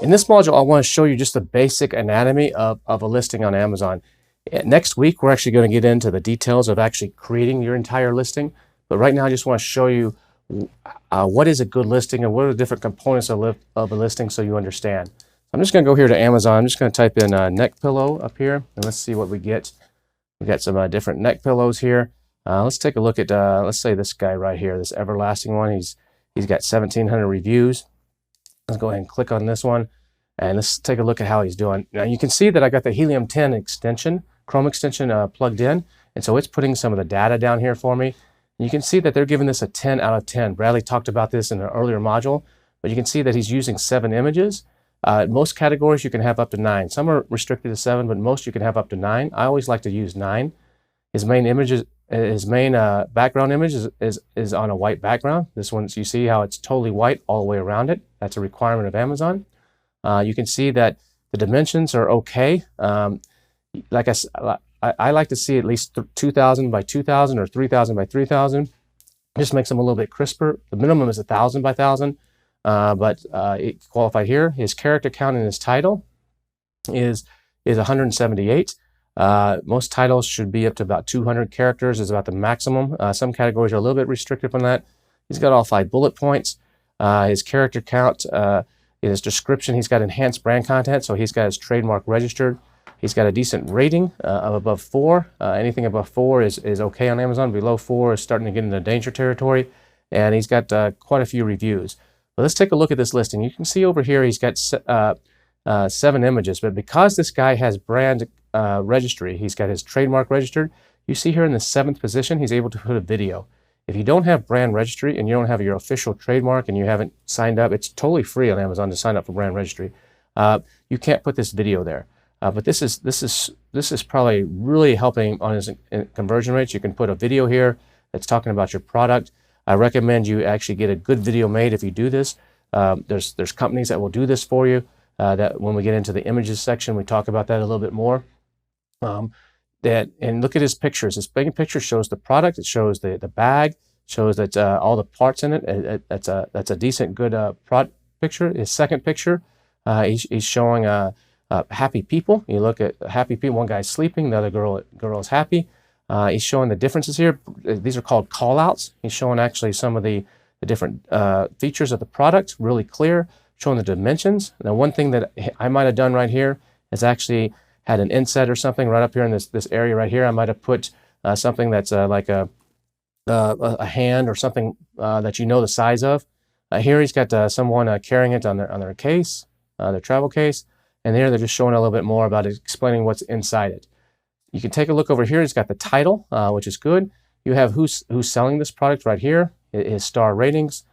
In this module, I want to show you just the basic anatomy of a listing on Amazon. Next week, we're actually going to get into the details of actually creating your entire listing. But right now, I just want to show you what is a good listing and what are the different components of a listing so you understand. I'm just going to go here to Amazon. I'm just going to type in neck pillow up here, and let's see what we get. We got some different neck pillows here. Let's take a look at, let's say this guy right here, this Everlasting one. He's got 1,700 reviews. Let's go ahead and click on this one, and let's take a look at how he's doing. Now you can see that I got the Helium 10 extension, Chrome extension plugged in, and so it's putting some of the data down here for me. And you can see that they're giving this a 10 out of 10. Bradley talked about this in an earlier module, but you can see that he's using 7 images. Most categories you can have up to 9. Some are restricted to 7, but most you can have up to 9. I always like to use 9. His main images, his main background image is on a white background. This one, you see how it's totally white all the way around it. That's a requirement of Amazon. You can see that the dimensions are okay. Like I like to see at least 2,000 by 2,000 or 3,000 by 3,000. Just makes them a little bit crisper. The minimum is 1,000 by 1,000, but it qualified here. His character count in his title is 178. Most titles should be up to about 200 characters is about the maximum. Some categories are a little bit restricted on that. He's got all 5 bullet points. His character count, in his description, he's got enhanced brand content, so he's got his trademark registered. He's got a decent rating of above 4. Anything above 4 is okay on Amazon. Below 4 is starting to get into danger territory, and he's got quite a few reviews. But let's take a look at this listing. You can see over here he's got 7 images, but because this guy has brand registry, he's got his trademark registered. You see here in the 7th position, he's able to put a video. If you don't have brand registry and you don't have your official trademark and you haven't signed up, it's totally free on Amazon to sign up for brand registry. You can't put this video there. But this is probably really helping on his conversion rates. You can put a video here that's talking about your product. I recommend you actually get a good video made if you do this. There's companies that will do this for you. That when we get into the images section, we talk about that a little bit more. And look at his pictures. His big picture shows the product. It shows the bag. Shows that all the parts in it. That's a decent, good product picture. His second picture, he's showing happy people. You look at happy people. One guy's sleeping. The other girl is happy. He's showing the differences here. These are called call-outs. He's showing actually some of the different features of the product, really clear. Showing the dimensions. Now, one thing that I might have done right here is actually had an inset or something right up here in this area right here. I might have put something that's like a hand or something that you know the size of. Here he's got someone carrying it on their case, their travel case, and here they're just showing a little bit more about it, explaining what's inside it. You can take a look over here. He's got the title, which is good. You have who's selling this product right here, his star ratings.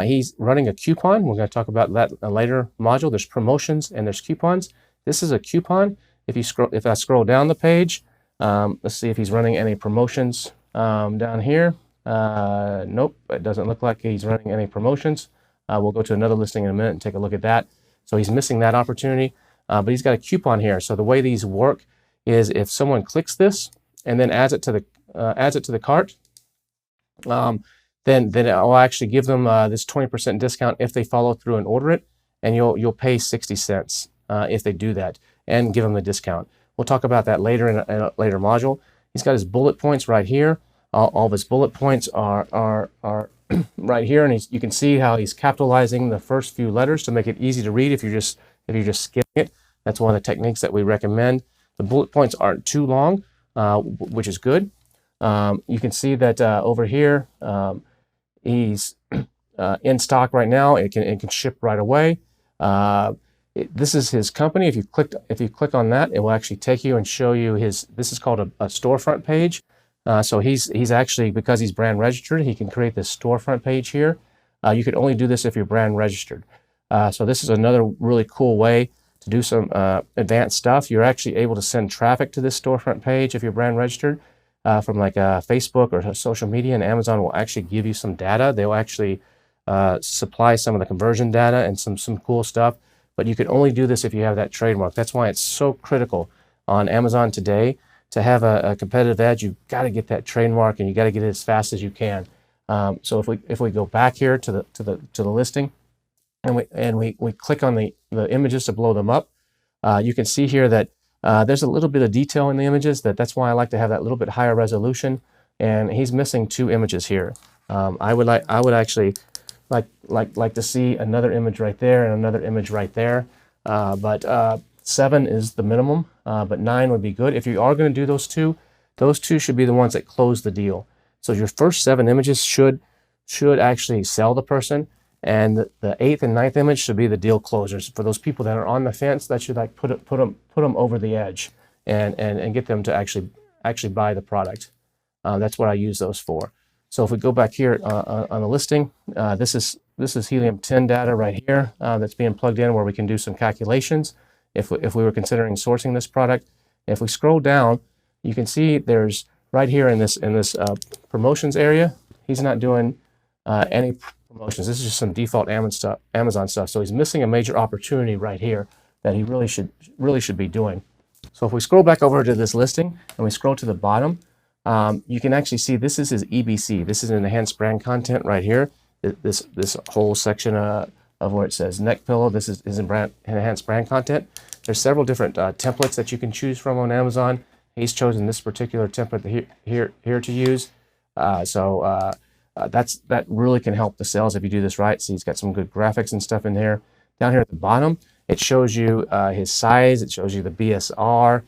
He's running a coupon. We're going to talk about that in a later module. There's promotions and there's coupons. This is a coupon. If I scroll down the page, let's see if he's running any promotions down here. Nope, it doesn't look like he's running any promotions. We'll go to another listing in a minute and take a look at that. So he's missing that opportunity, but he's got a coupon here. So the way these work is if someone clicks this and then adds it to the cart, then I'll actually give them this 20% discount if they follow through and order it, and you'll pay 60 cents if they do that, and give them the discount. We'll talk about that later in a later module. He's got his bullet points right here. All of his bullet points are right here, and you can see how he's capitalizing the first few letters to make it easy to read if you're just skimming it. That's one of the techniques that we recommend. The bullet points aren't too long, which is good. You can see that over here, he's in stock right now. It can ship right away. This is his company. If you click on that, it will actually take you and show you his. This is called a storefront page. So he's actually, because he's brand registered, he can create this storefront page here. You could only do this if you're brand registered. So this is another really cool way to do some advanced stuff. You're actually able to send traffic to this storefront page if you're brand registered. From like Facebook or social media, and Amazon will actually give you some data. They'll actually supply some of the conversion data and some cool stuff, but you can only do this if you have that trademark. That's why it's so critical on Amazon today to have a competitive edge. You've got to get that trademark, and you got to get it as fast as you can. So if we go back here to the listing, and we click on the images to blow them up, you can see here that there's a little bit of detail in the images. That's why I like to have that little bit higher resolution. And he's missing 2 images here. I would actually like to see another image right there and another image right there. But 7 is the minimum, but 9 would be good. If you are going to do those two should be the ones that close the deal. So your first 7 images should actually sell the person, and the 8th and 9th image should be the deal closers. For those people that are on the fence, that should like put them over the edge and get them to actually buy the product. That's what I use those for. So if we go back here on the listing, this is Helium 10 data right here that's being plugged in, where we can do some calculations if we were considering sourcing this product. If we scroll down, you can see there's right here in this promotions area, he's not doing any promotions. This is just some default Amazon stuff. So he's missing a major opportunity right here that he really should be doing. So if we scroll back over to this listing and we scroll to the bottom, you can actually see this is his EBC. This is an enhanced brand content right here. This whole section of where it says neck pillow, this is enhanced brand content. There's several different templates that you can choose from on Amazon. He's chosen this particular template here to use. That really can help the sales if you do this right. So he's got some good graphics and stuff in there. Down here at the bottom, it shows you his size. It shows you the BSR.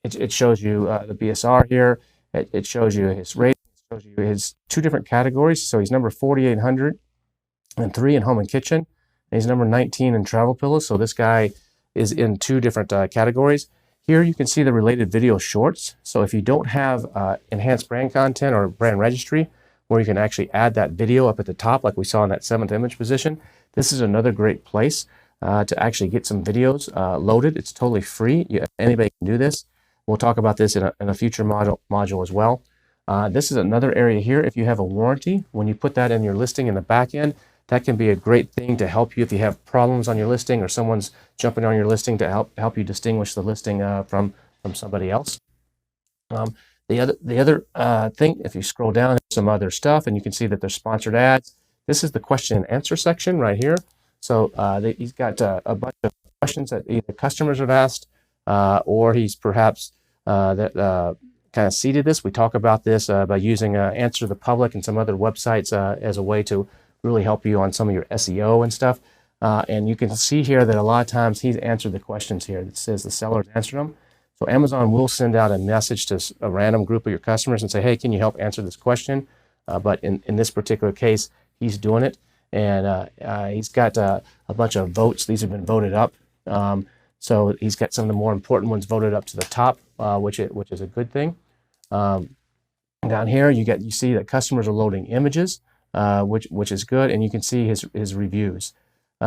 It shows you the BSR here. It shows you his rating. It shows you his 2 different categories. So he's number 4,803 in home and kitchen. And he's number 19 in travel pillows. So this guy is in 2 different categories. Here you can see the related video shorts. So if you don't have enhanced brand content or brand registry, where you can actually add that video up at the top, like we saw in that 7th image position, this is another great place to actually get some videos loaded. It's totally free. Anybody can do this. We'll talk about this in a future module as well. This is another area here. If you have a warranty, when you put that in your listing in the back end, that can be a great thing to help you if you have problems on your listing or someone's jumping on your listing, to help you distinguish the listing from somebody else. The other thing, if you scroll down, there's some other stuff, and you can see that there's sponsored ads. This is the question and answer section right here. So he's got a bunch of questions that either customers have asked, or he's perhaps kind of seeded this. We talk about this by using Answer the Public and some other websites as a way to really help you on some of your SEO and stuff. And you can see here that a lot of times he's answered the questions here. It says the seller's answered them. So Amazon will send out a message to a random group of your customers and say, hey, can you help answer this question? But in this particular case, he's doing it. And he's got a bunch of votes. These have been voted up. So he's got some of the more important ones voted up to the top, which is a good thing. Down here, you see that customers are loading images, which is good, and you can see his reviews.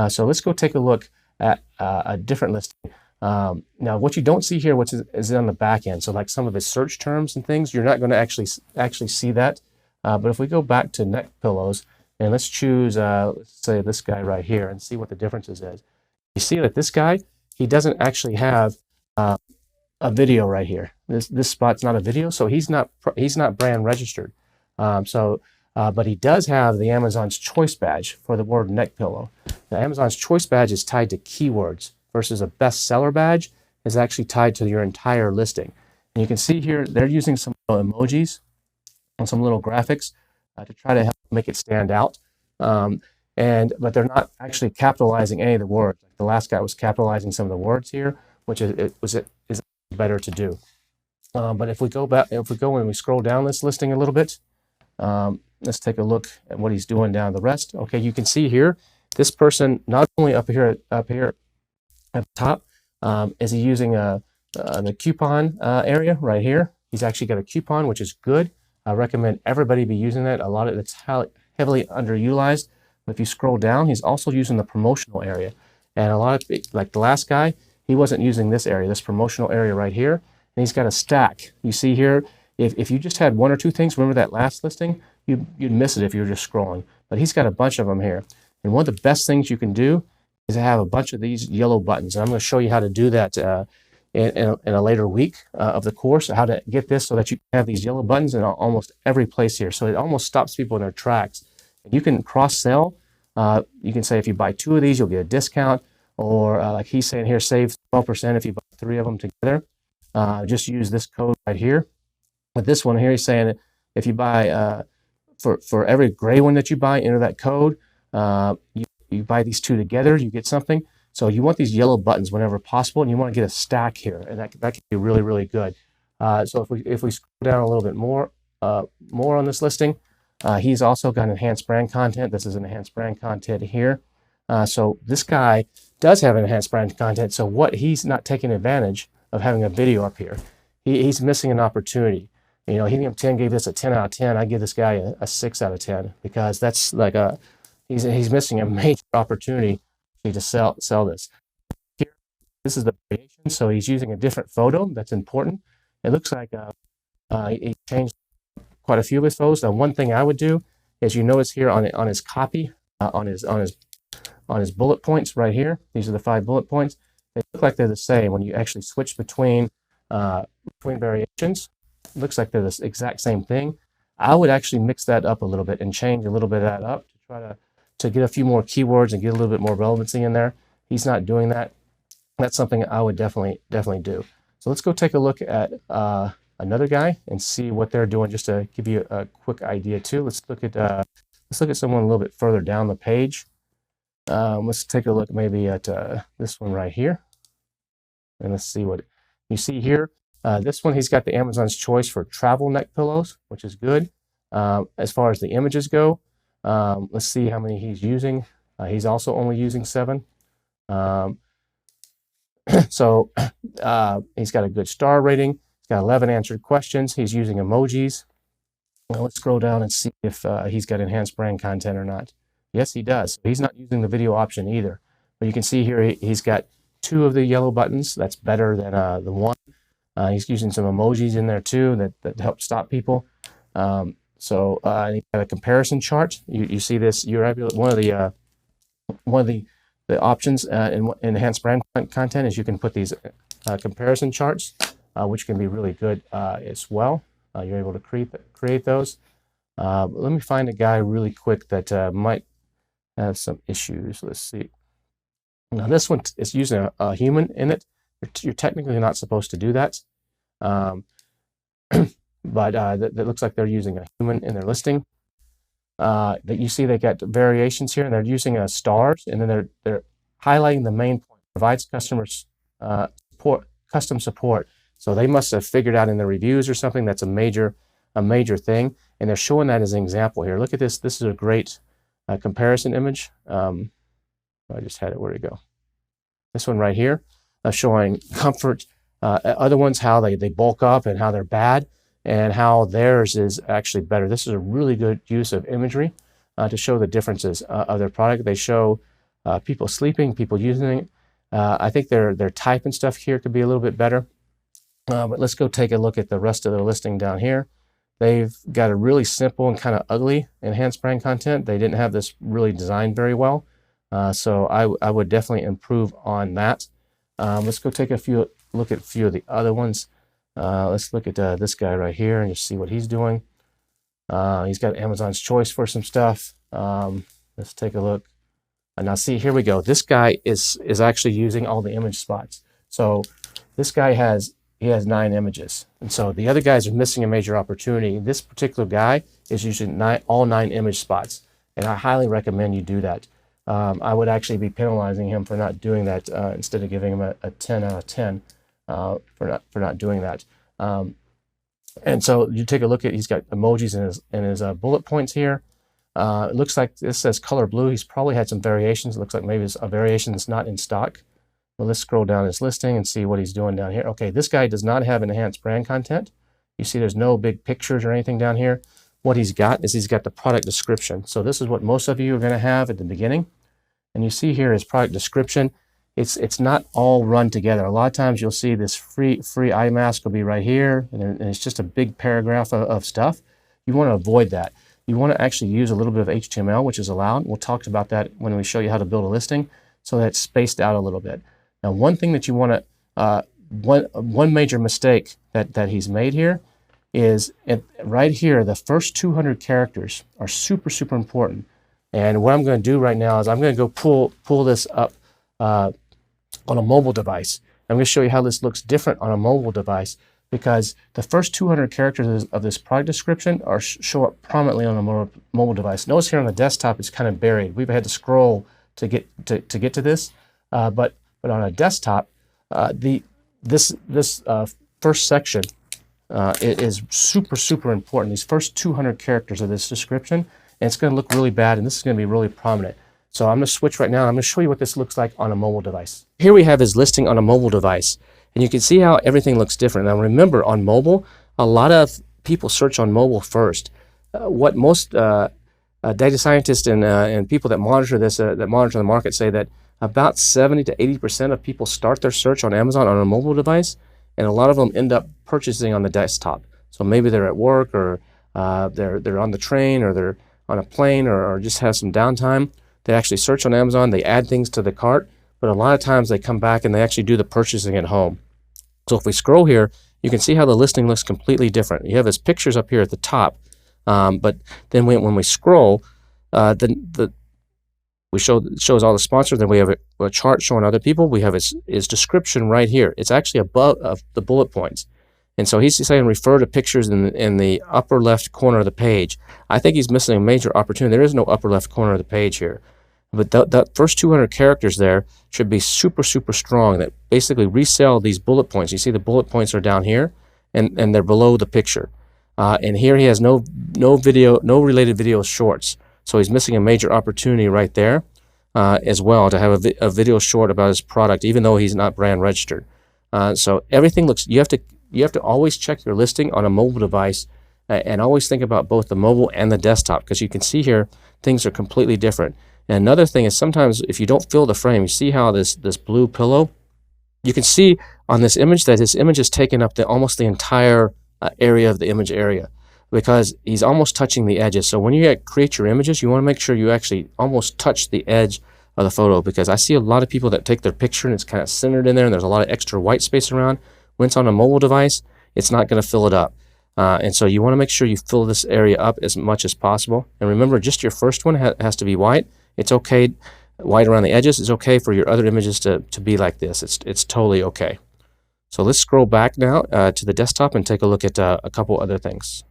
So let's go take a look at a different listing. Now, what you don't see here, which is on the back end, so like some of his search terms and things, you're not going to actually see that. But if we go back to neck pillows, and let's choose, let's say this guy right here, and see what the differences is. You see that this guy, he doesn't actually have a video right here. This spot's not a video, so he's not brand registered. But he does have the Amazon's Choice badge for the word neck pillow. Now, Amazon's Choice badge is tied to keywords, versus a bestseller badge is actually tied to your entire listing. And you can see here they're using some emojis and some little graphics to try to help make it stand out. But they're not actually capitalizing any of the words. Like the last guy was capitalizing some of the words here, which is better to do. But if we go and we scroll down this listing a little bit, let's take a look at what he's doing down the rest. Okay, you can see here, this person not only up here at the top, is he using the coupon area right here. He's actually got a coupon, which is good. I recommend everybody be using that. A lot of it's heavily underutilized. But if you scroll down, he's also using the promotional area. And a lot of, like the last guy, he wasn't using this area, this promotional area right here. And he's got a stack. You see here, if you just had 1 or 2 things, remember that last listing, you'd miss it if you were just scrolling. But he's got a bunch of them here. And one of the best things you can do is to have a bunch of these yellow buttons. And I'm going to show you how to do that in a later week of the course, how to get this so that you have these yellow buttons in almost every place here. So it almost stops people in their tracks. And you can cross-sell You can say if you buy 2 of these, you'll get a discount, or like he's saying here, save 12% if you buy 3 of them together. Just use this code right here. With this one here, he's saying if you buy for every gray one that you buy, enter that code. You buy these 2 together, you get something. So you want these yellow buttons whenever possible, and you want to get a stack here, and that can be really, really good. So if we scroll down a little bit more on this listing, he's also got enhanced brand content. This is enhanced brand content here. So this guy does have enhanced brand content. So what he's not taking advantage of having a video up here. He's missing an opportunity. You know, Helium 10 gave this a 10 out of 10. I give this guy a 6 out of 10 because that's like he's missing a major opportunity to sell this. Here, this is the variation. So he's using a different photo. That's important. It looks like he changed quite a few of his photos. Now, one thing I would do is, you notice here on his copy, on his bullet points right here. These are the 5 bullet points. They look like they're the same when you actually switch between variations. It looks like they're the exact same thing. I would actually mix that up a little bit and change a little bit of that up to try to get a few more keywords and get a little bit more relevancy in there. He's not doing that. That's something I would definitely do. So let's go take a look at another guy and see what they're doing, just to give you a quick idea too. Let's look at someone a little bit further down the page. Let's take a look maybe at this one right here, and let's see what you see here. This one, he's got the Amazon's Choice for travel neck pillows, which is good. As far as the images go, let's see how many he's using. He's also only using 7. So he's got a good star rating. He's got 11 answered questions. He's using emojis. Now let's scroll down and see if he's got enhanced brand content or not. Yes, he does. He's not using the video option either. But you can see here he's got 2 of the yellow buttons. That's better than the 1. He's using some emojis in there too that help stop people. So he's got a comparison chart. You see this. You're able, one of the options in enhanced brand content is you can put these comparison charts, which can be really good as well. You're able to create those. Let me find a guy really quick that might have some issues. Let's see. Now this one is using a human in it. You're technically not supposed to do that, but that looks like they're using a human in their listing. That you see they got variations here, and they're using stars, and then they're highlighting the main point. Provides customers custom support. So they must have figured out in the reviews or something that's a major thing, and they're showing that as an example here. Look at this. This is a great comparison image. I just had it. Where'd it go? This one right here, showing comfort. Other ones, how they bulk up and how they're bad, and how theirs is actually better. This is a really good use of imagery to show the differences of their product. They show people sleeping, people using it. I think their type and stuff here could be a little bit better. But let's go take a look at the rest of their listing down here. They've got a really simple and kind of ugly enhanced brand content. They didn't have this really designed very well. So I would definitely improve on that. Let's go take look at a few of the other ones. Let's look at this guy right here and just see what he's doing. He's got Amazon's Choice for some stuff. Let's take a look. And now see, here we go. This guy is actually using all the image spots. So this guy has 9 images. And so the other guys are missing a major opportunity. This particular guy is using all 9 image spots. And I highly recommend you do that. I would actually be penalizing him for not doing that instead of giving him a 10 out of 10 for not doing that. And so you take a look at, he's got emojis in his bullet points here. It looks like this says color blue. He's probably had some variations. It looks like maybe it's a variation that's not in stock. Well, let's scroll down his listing and see what he's doing down here. Okay, this guy does not have enhanced brand content. You see there's no big pictures or anything down here. What he's got is he's got the product description. So this is what most of you are going to have at the beginning. And you see here his product description. It's not all run together. A lot of times you'll see this free eye mask will be right here, and it's just a big paragraph of stuff. You want to avoid that. You want to actually use a little bit of HTML, which is allowed. We'll talk about that when we show you how to build a listing, so that it's spaced out a little bit. Now, one thing that you want to, one major mistake that he's made here is right here, the first 200 characters are super, super important. And what I'm going to do right now is I'm going to go pull this up on a mobile device. I'm going to show you how this looks different on a mobile device, because the first 200 characters of this product description show up prominently on a mobile device. Notice here on the desktop it's kind of buried. We've had to scroll to get to this, but on a desktop, this first section is super important. These first 200 characters of this description, and it's going to look really bad, and this is going to be really prominent. So I'm going to switch right now, and I'm going to show you what this looks like on a mobile device. Here we have his listing on a mobile device, and you can see how everything looks different. Now remember, on mobile, a lot of people search on mobile first. What most data scientists and people that monitor this, that monitor the market, say that about 70 to 80% of people start their search on Amazon on a mobile device, and a lot of them end up purchasing on the desktop. So maybe they're at work, or they're on the train, or they're on a plane, or just have some downtime. They actually search on Amazon, they add things to the cart, but a lot of times they come back and they actually do the purchasing at home. So if we scroll here, you can see how the listing looks completely different. You have his pictures up here at the top, but then when we scroll, it shows all the sponsors. Then we have a chart showing other people. We have his description right here. It's actually above the bullet points. And so he's saying refer to pictures in the upper left corner of the page. I think he's missing a major opportunity. There is no upper left corner of the page here. But that first 200 characters there should be super strong, that basically resell these bullet points. You see the bullet points are down here, and they're below the picture. And here he has no related video shorts. So he's missing a major opportunity right there as well, to have a video short about his product, even though he's not brand registered. So everything looks, you have to always check your listing on a mobile device, and always think about both the mobile and the desktop, because you can see here things are completely different. And another thing is, sometimes if you don't fill the frame, you see how this blue pillow, you can see on this image that his image is taking up almost the entire area of the image area, because he's almost touching the edges. So when you create your images, you want to make sure you actually almost touch the edge of the photo, because I see a lot of people that take their picture and it's kind of centered in there, and there's a lot of extra white space around. When it's on a mobile device, it's not going to fill it up. And so you want to make sure you fill this area up as much as possible. And remember, just your first one has to be white. It's okay, white around the edges. It's okay for your other images to be like this. It's totally okay. So let's scroll back now to the desktop and take a look at a couple other things.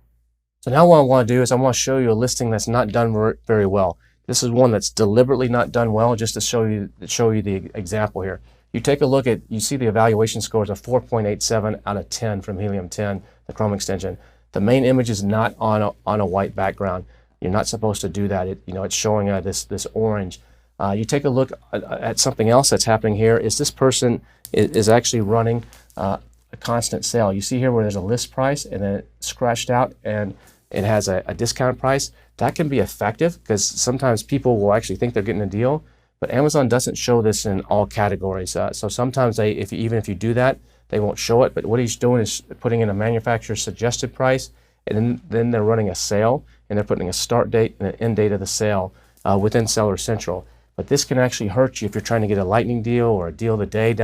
So now what I want to do is I want to show you a listing that's not done very well. This is one that's deliberately not done well, just to show you the example here. You take a look at, you see the evaluation scores of 4.87 out of 10 from Helium 10, the Chrome extension. The main image is not on a white background. You're not supposed to do that. It's showing this orange. You take a look at something else that's happening here. Is this person is actually running a constant sale. You see here where there's a list price, and then it's scratched out, and it has a discount price. That can be effective, because sometimes people will actually think they're getting a deal, but Amazon doesn't show this in all categories. So sometimes even if you do that, they won't show it. But what he's doing is putting in a manufacturer's suggested price, and then they're running a sale, and they're putting a start date and an end date of the sale within Seller Central. But this can actually hurt you if you're trying to get a lightning deal or a deal of the day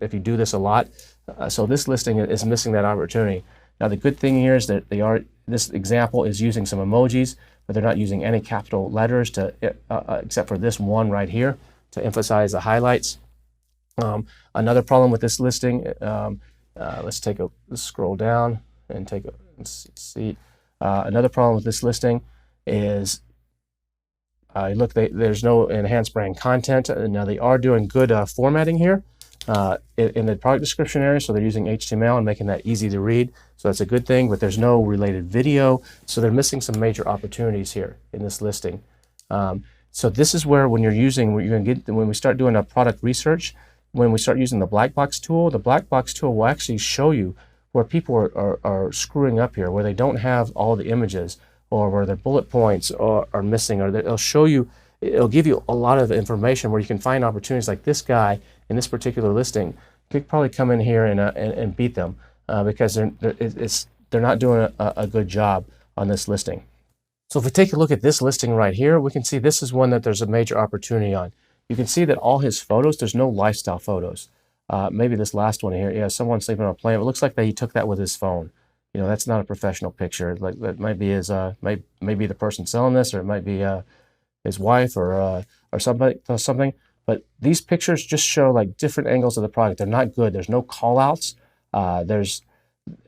if you do this a lot. So this listing is missing that opportunity. Now the good thing here is that this example is using some emojis, but they're not using any capital letters except for this one right here to emphasize the highlights. Another problem with this listing, let's scroll down and let's see. Another problem with this listing is, look, there's no enhanced brand content. Now they are doing good formatting here in the product description area, so they're using HTML and making that easy to read. So that's a good thing, but there's no related video, so they're missing some major opportunities here in this listing. So this is where, when we start doing a product research, when we start using the black box tool will actually show you where people are screwing up here, where they don't have all the images, or where their bullet points are missing, or it'll give you a lot of information where you can find opportunities like this guy in this particular listing. You could probably come in here and beat them because they're not doing a good job on this listing. So if we take a look at this listing right here, we can see this is one that there's a major opportunity on. You can see that all his photos, there's no lifestyle photos. Maybe this last one here, yeah, someone sleeping on a plane. It looks like he took that with his phone. That's not a professional picture. Like, that might be the person selling this, or it might be his wife or something. But these pictures just show like different angles of the product. They're not good. There's no call outs.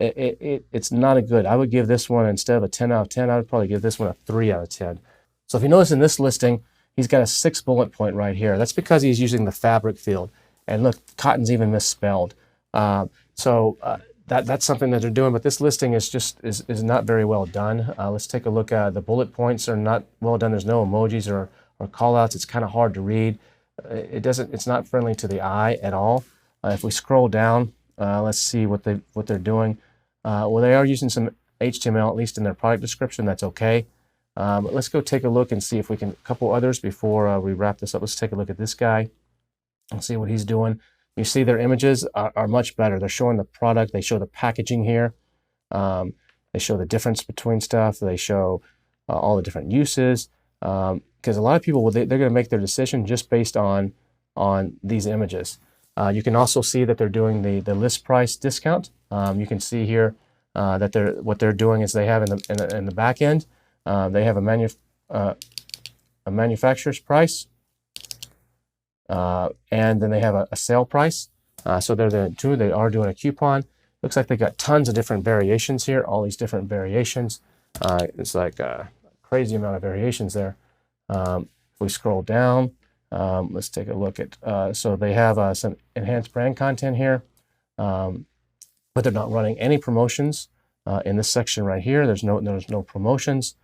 It's not a good. I would give this one, instead of a 10 out of 10, I would probably give this one a 3 out of 10. So if you notice in this listing, he's got a 6 bullet point right here. That's because he's using the fabric field. And look, cotton's even misspelled. That's something that they're doing, but this listing is not very well done. Let's take a look at the bullet points are not well done. There's no emojis or call outs. It's kind of hard to read. It's not friendly to the eye at all. If we scroll down, let's see what they're doing. Well, they are using some HTML, at least in their product description. That's okay. But let's go take a look and see if we can, a couple others before we wrap this up. Let's take a look at this guy and see what he's doing. You see their images are much better. They're showing the product. They show the packaging here. They show the difference between stuff. They show all the different uses. Because a lot of people, they're going to make their decision just based on these images. You can also see that they're doing the list price discount. You can see here that what they're doing is they have in the back end, they have a manufacturer's price. And then they have a sale price. So they are doing a coupon. Looks like they got tons of different variations here, all these different variations. It's like a crazy amount of variations there. If we scroll down, let's take a look at, so they have some enhanced brand content here, but they're not running any promotions in this section right here. There's no promotions.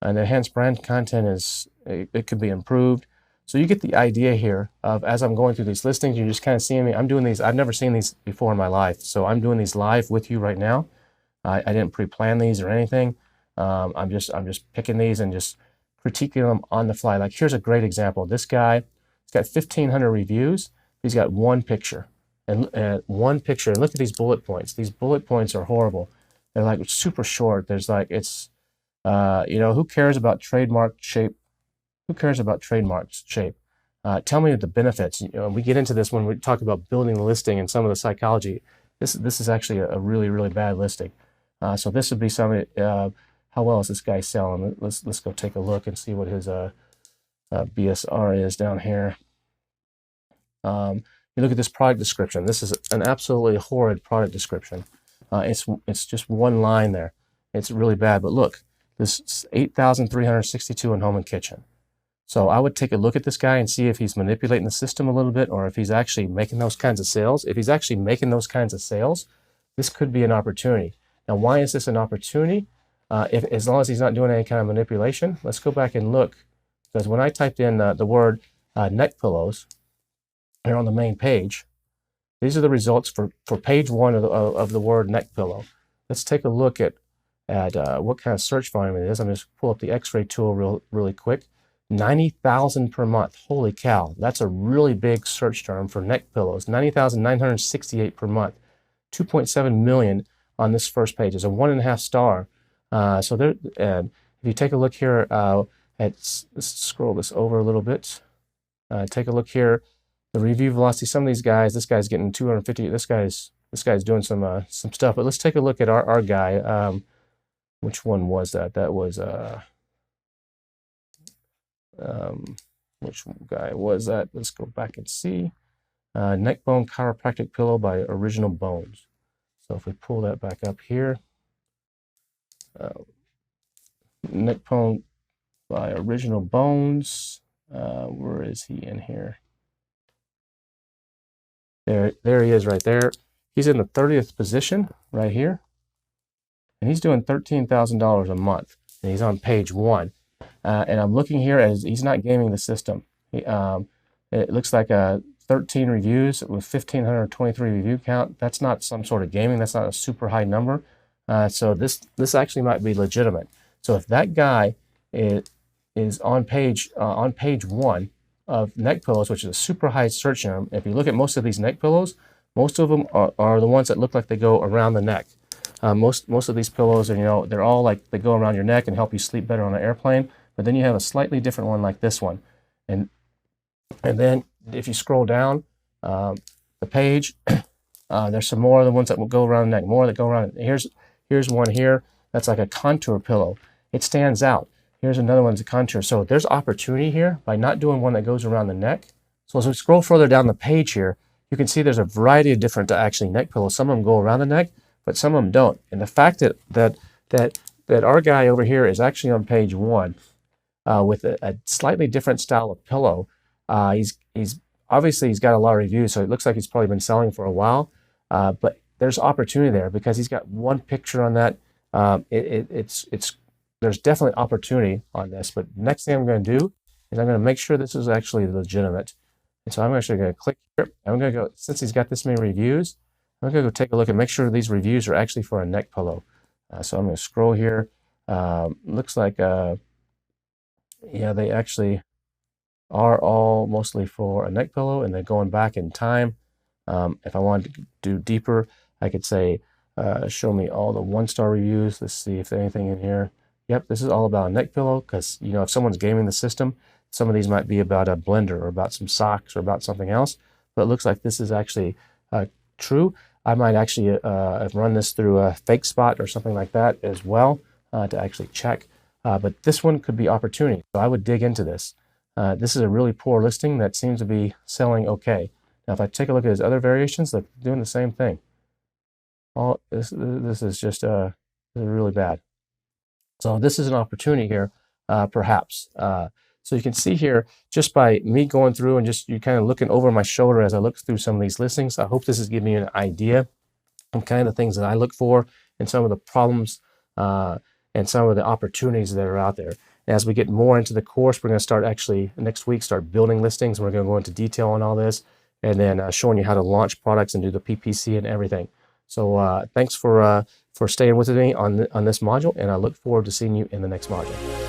And the enhanced brand content it could be improved. So you get the idea here of, as I'm going through these listings, you're just kind of seeing me. I'm doing these. I've never seen these before in my life. So I'm doing these live with you right now. I didn't pre-plan these or anything. I'm just picking these and just critiquing them on the fly. Like, here's a great example. This guy, he's got 1,500 reviews. He's got one picture and one picture. And look at these bullet points. These bullet points are horrible. They're like super short. There's like, who cares about trademark shape? Who cares about trademarks shape? Tell me the benefits. We get into this when we talk about building the listing and some of the psychology. This is actually a really, really bad listing. So this would be something. How well is this guy selling? Let's go take a look and see what his BSR is down here. You look at this product description. This is an absolutely horrid product description. It's just one line there. It's really bad. But look, this is 8,362 in home and kitchen. So I would take a look at this guy and see if he's manipulating the system a little bit, or if he's actually making those kinds of sales. If he's actually making those kinds of sales, this could be an opportunity. Now, why is this an opportunity? As long as he's not doing any kind of manipulation. Let's go back and look, because when I typed in the word neck pillows here on the main page, these are the results for page 1 of the word neck pillow. Let's take a look at what kind of search volume it is. I'm just pull up the X-ray tool really quick. 90,000 per month. Holy cow. That's a really big search term for neck pillows. 90,968 per month. 2.7 million on this first page. It's a 1.5 star. So there, if you take a look here let's scroll this over a little bit. Take a look here. The review velocity. Some of these guys, this guy's getting 250. This guy's doing some stuff. But let's take a look at our guy. Which one was that? That was which guy was that? Let's go back and see. Neck Bone Chiropractic Pillow by Original Bones. So if we pull that back up here, Neck Bone by Original Bones. Where is he in here? There he is right there. He's in the 30th position right here. And he's doing $13,000 a month. And he's on page 1. And I'm looking here as he's not gaming the system. It looks like 13 reviews with 1,523 review count. That's not some sort of gaming. That's not a super high number. So this actually might be legitimate. So if that guy is on page 1 of neck pillows, which is a super high search term, if you look at most of these neck pillows, most of them are the ones that look like they go around the neck. Most of these pillows are, they're all like they go around your neck and help you sleep better on an airplane. But then you have a slightly different one like this one. And then if you scroll down the page, there's some more of the ones that will go around the neck, more that go around. Here's one here that's like a contour pillow. It stands out. Here's another one's a contour. So there's opportunity here by not doing one that goes around the neck. So as we scroll further down the page here, you can see there's a variety of different actually neck pillows. Some of them go around the neck, but some of them don't. And the fact that our guy over here is actually on page 1 with a slightly different style of pillow. He's obviously he's got a lot of reviews, so it looks like he's probably been selling for a while. But there's opportunity there because he's got one picture on that. There's definitely opportunity on this. But next thing I'm going to do is I'm going to make sure this is actually legitimate. And so I'm actually going to click here. I'm going to go, since he's got this many reviews, I'm going to go take a look and make sure these reviews are actually for a neck pillow. So I'm going to scroll here. Looks like, yeah, they actually are all mostly for a neck pillow, and they're going back in time. If I wanted to do deeper, I could say, show me all the 1-star reviews. Let's see if there's anything in here. Yep, this is all about a neck pillow because, you know, if someone's gaming the system, some of these might be about a blender or about some socks or about something else. But it looks like this is actually true. I might actually run this through a fake spot or something like that as well to actually check. But this one could be opportunity. So I would dig into this. This is a really poor listing that seems to be selling okay. Now, if I take a look at his other variations, they're doing the same thing. This is just really bad. So this is an opportunity here, perhaps. So you can see here, just by me going through and just you kind of looking over my shoulder as I look through some of these listings, I hope this is giving you an idea of kind of the things that I look for and some of the problems and some of the opportunities that are out there. And as we get more into the course, we're going to start actually next week, start building listings. We're going to go into detail on all this and then showing you how to launch products and do the PPC and everything. So thanks for staying with me on this module, and I look forward to seeing you in the next module.